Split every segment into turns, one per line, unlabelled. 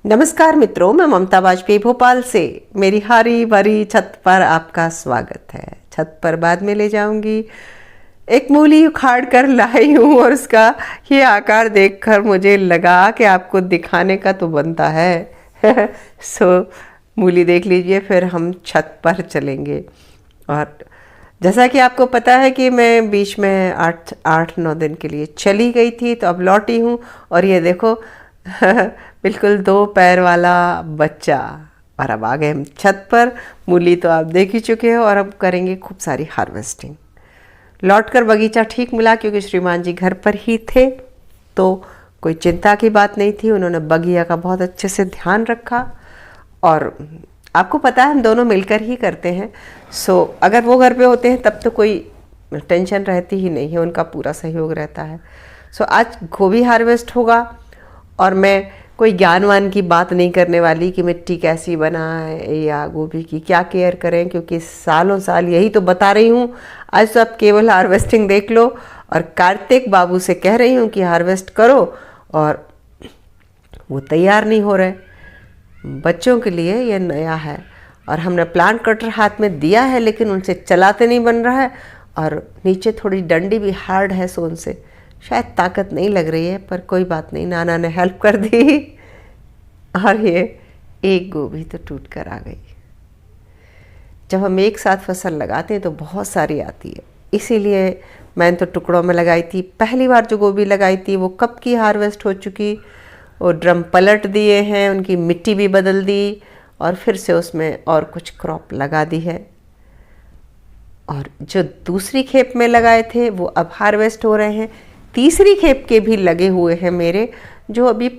नमस्कार मित्रों, मैं ममता वाजपेयी भोपाल से मेरी हरी भरी छत पर आपका स्वागत है। छत पर बाद में ले जाऊंगी। एक मूली उखाड़ कर लाई हूँ और उसका ये आकार देखकर मुझे लगा कि आपको दिखाने का तो बनता है। सो मूली देख लीजिए, फिर हम छत पर चलेंगे। और जैसा कि आपको पता है कि मैं बीच में 8-9 दिन के लिए चली गई थी, तो अब लौटी हूँ और ये देखो बिल्कुल 2 पैर वाला बच्चा। और अब आ गए हम छत पर। मूली तो आप देख ही चुके हो और अब करेंगे खूब सारी हार्वेस्टिंग। लौटकर बगीचा ठीक मिला क्योंकि श्रीमान जी घर पर ही थे, तो कोई चिंता की बात नहीं थी। उन्होंने बगिया का बहुत अच्छे से ध्यान रखा और आपको पता है हम दोनों मिलकर ही करते हैं। सो अगर वो घर पे होते हैं तब तो कोई टेंशन रहती ही नहीं है, उनका पूरा सहयोग रहता है। सो आज गोभी हार्वेस्ट होगा और मैं कोई ज्ञानवान की बात नहीं करने वाली कि मिट्टी कैसी बनाए या गोभी की क्या केयर करें, क्योंकि सालों साल यही तो बता रही हूँ। आज तो आप केवल हार्वेस्टिंग देख लो और कार्तिक बाबू से कह रही हूँ कि हार्वेस्ट करो, और वो तैयार नहीं हो रहे। बच्चों के लिए यह नया है और हमने प्लांट कटर हाथ में दिया है, लेकिन उनसे चलाते नहीं बन रहा है और नीचे थोड़ी डंडी भी हार्ड है, सो उनसे शायद ताकत नहीं लग रही है। पर कोई बात नहीं, नाना ने हेल्प कर दी और ये एक गोभी तो टूट कर आ गई। जब हम एक साथ फसल लगाते हैं तो बहुत सारी आती है, इसीलिए मैंने तो टुकड़ों में लगाई थी। पहली बार जो गोभी लगाई थी वो कब की हार्वेस्ट हो चुकी। वो ड्रम पलट दिए हैं, उनकी मिट्टी भी बदल दी और फिर से उसमें और कुछ क्रॉप लगा दी है। और जो दूसरी खेप में लगाए थे वो अब हार्वेस्ट हो रहे हैं। तीसरी खेप के भी लगे हुए हैं मेरे, जो अभी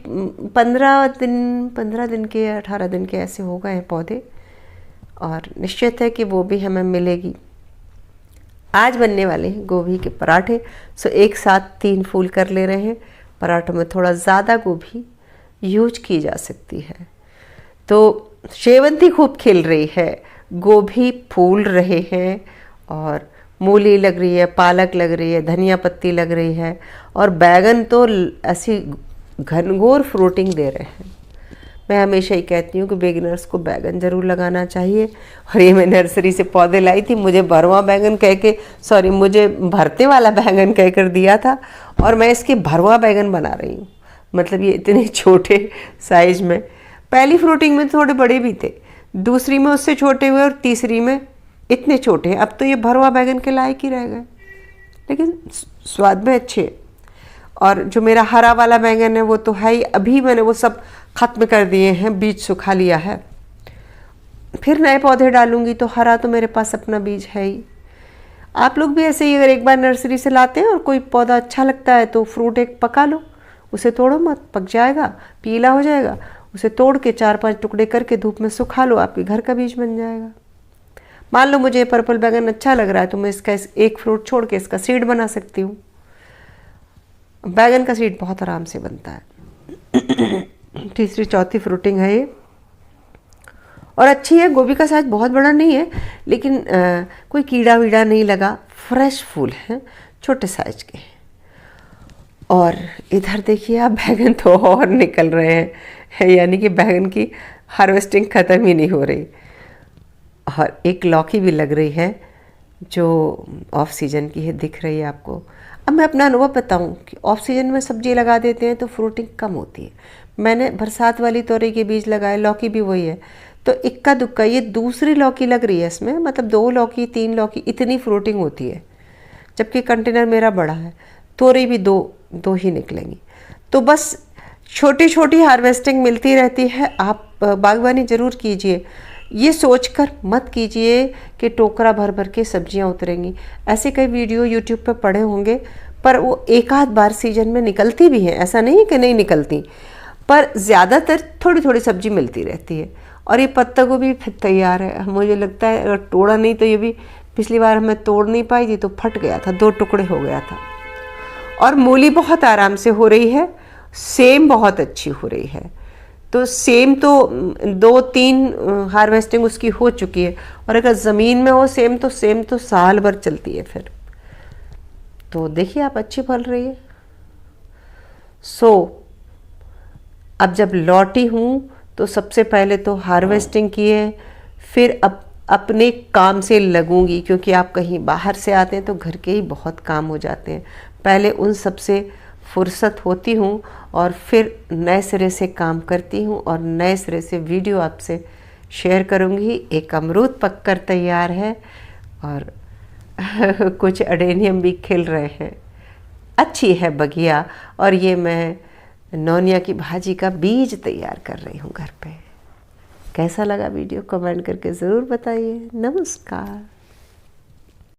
15 दिन के 18 दिन के ऐसे हो गए हैं पौधे, और निश्चित है कि वो भी हमें मिलेगी। आज बनने वाले हैं गोभी के पराठे। सो एक साथ 3 फूल कर ले रहे हैं। पराठों में थोड़ा ज़्यादा गोभी यूज की जा सकती है। तो शेवंती खूब खिल रही है, गोभी फूल रहे हैं और मूली लग रही है, पालक लग रही है, धनिया पत्ती लग रही है और बैगन तो ऐसी घनघोर फ्रूटिंग दे रहे हैं। मैं हमेशा ही कहती हूँ कि बिगिनर्स को बैगन ज़रूर लगाना चाहिए। और ये मैं नर्सरी से पौधे लाई थी, मुझे भरवा बैगन कह के, सॉरी, मुझे भरते वाला बैगन कह कर दिया था और मैं इसके भरवा बैगन बना रही हूँ। मतलब ये इतने छोटे साइज में। पहली फ्रूटिंग में थोड़े बड़े भी थे, दूसरी में उससे छोटे हुए और तीसरी में इतने छोटे हैं। अब तो ये भरवा बैगन के लायक ही रह गए, लेकिन स्वाद में अच्छे। और जो मेरा हरा वाला बैंगन है वो तो है ही, अभी मैंने वो सब ख़त्म कर दिए हैं, बीज सुखा लिया है। फिर नए पौधे डालूंगी तो हरा तो मेरे पास अपना बीज है ही। आप लोग भी ऐसे ही, अगर एक बार नर्सरी से लाते हैं और कोई पौधा अच्छा लगता है तो फ्रूट एक पका लो, उसे तोड़ो मत, पक जाएगा, पीला हो जाएगा। उसे तोड़ के 4-5 टुकड़े करके धूप में सुखा लो, आपके घर का बीज बन जाएगा। मान लो मुझे पर्पल बैगन अच्छा लग रहा है तो मैं इसका एक फ्रूट छोड़ के इसका सीड बना सकती हूँ। बैगन का सीड बहुत आराम से बनता है। तीसरी चौथी फ्रूटिंग है ये और अच्छी है। गोभी का साइज बहुत बड़ा नहीं है, लेकिन कोई कीड़ा वीड़ा नहीं लगा, फ्रेश फूल हैं, छोटे साइज के। और इधर देखिए आप, बैगन तो और निकल रहे हैं, यानी कि बैगन की हार्वेस्टिंग ख़त्म ही नहीं हो रही। और एक लौकी भी लग रही है जो ऑफ सीजन की है, दिख रही है आपको। अब मैं अपना अनुभव बताऊं कि ऑफ सीजन में सब्जी लगा देते हैं तो फ्रूटिंग कम होती है। मैंने बरसात वाली तोरई के बीज लगाए, लौकी भी वही है, तो इक्का दुक्का ये दूसरी लौकी लग रही है इसमें। मतलब 2 लौकी 3 लौकी इतनी फ्रूटिंग होती है, जबकि कंटेनर मेरा बड़ा है। तोरई भी दो ही निकलेंगी। तो बस छोटी छोटी हार्वेस्टिंग मिलती रहती है। आप बागवानी ज़रूर कीजिए, ये सोचकर मत कीजिए कि टोकरा भर भर के सब्जियां उतरेंगी। ऐसे कई वीडियो यूट्यूब पर पड़े होंगे, पर वो एक आध बार सीजन में निकलती भी हैं, ऐसा नहीं कि नहीं निकलती, पर ज़्यादातर थोड़ी थोड़ी सब्जी मिलती रहती है। और ये पत्ता गोभी भी तैयार है। मुझे लगता है अगर तोड़ा नहीं तो ये भी, पिछली बार हमें तोड़ नहीं पाई थी तो फट गया था, 2 टुकड़े हो गया था। और मूली बहुत आराम से हो रही है, सेम बहुत अच्छी हो रही है। तो सेम तो 2-3 हार्वेस्टिंग उसकी हो चुकी है। और अगर ज़मीन में हो सेम तो साल भर चलती है फिर। तो देखिए आप, अच्छी फल रही है। सो अब जब लौटी हूँ तो सबसे पहले तो हार्वेस्टिंग किए, फिर अपने काम से लगूंगी, क्योंकि आप कहीं बाहर से आते हैं तो घर के ही बहुत काम हो जाते हैं। पहले उन सब से फुर्सत होती हूँ और फिर नए सिरे से काम करती हूँ और नए सिरे से वीडियो आपसे शेयर करूँगी। एक अमरूद पककर तैयार है और कुछ अडेनियम भी खिल रहे हैं। अच्छी है बगिया। और ये मैं नौनिया की भाजी का बीज तैयार कर रही हूँ घर पे। कैसा लगा वीडियो कमेंट करके ज़रूर बताइए। नमस्कार।